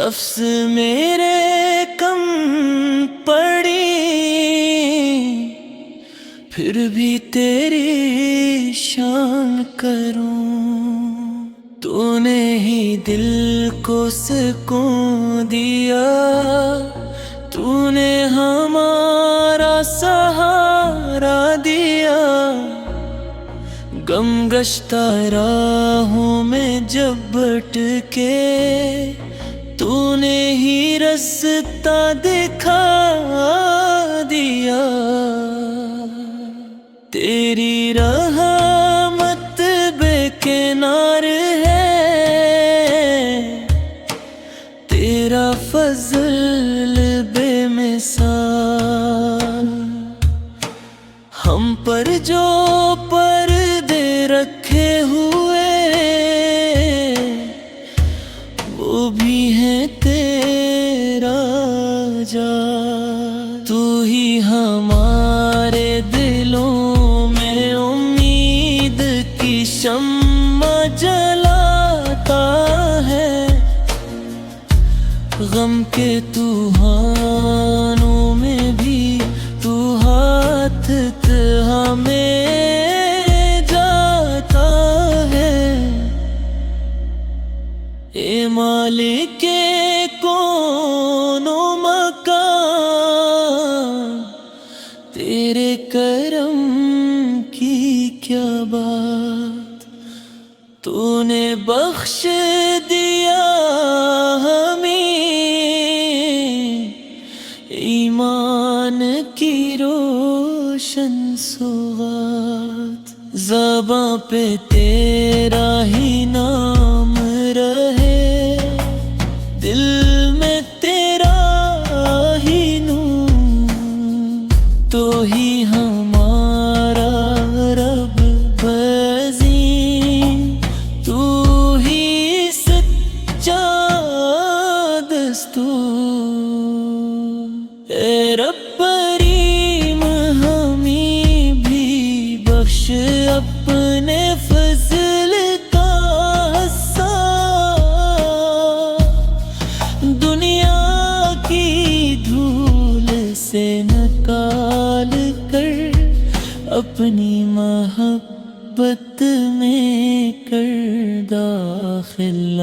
لفظ میرے کم پڑی، پھر بھی تیری شان کروں۔ تو نے ہی دل کو سکون دیا، تو نے ہمارا سہارا دیا۔ غم گشتہ راہوں میں جب بھٹکے، تو نے ہی رستہ دکھا دیا۔ تیری رحمت بے کنار ہے، تیرا فضل بے مثال۔ ہم پر جو پردے رکھے ہوئے، وہ بھی ہے تیرا جال۔ تو ہی ہمارے دلوں میں امید کی شمع جلاتا ہے۔ غم کے طوفانوں میں بھی تو ہاتھ ہمیں جاتا ہے۔ اے مالک کون و مکان، تیرے کرم کی کیا بات۔ تو نے بخش دیا ہمیں ایمان کی روشن سوغات۔ زباں پہ تیرا ہی نام رہے، دل میں تیرا ہی نور۔ تو ہی ہمارا رب عظیم، تو ہی سچا دستور۔ اے رب کریم ہمیں بھی بخش اپنے فضل کا حصہ۔ دنیا کی دھول سے نکال کر اپنی محبت میں کر داخل۔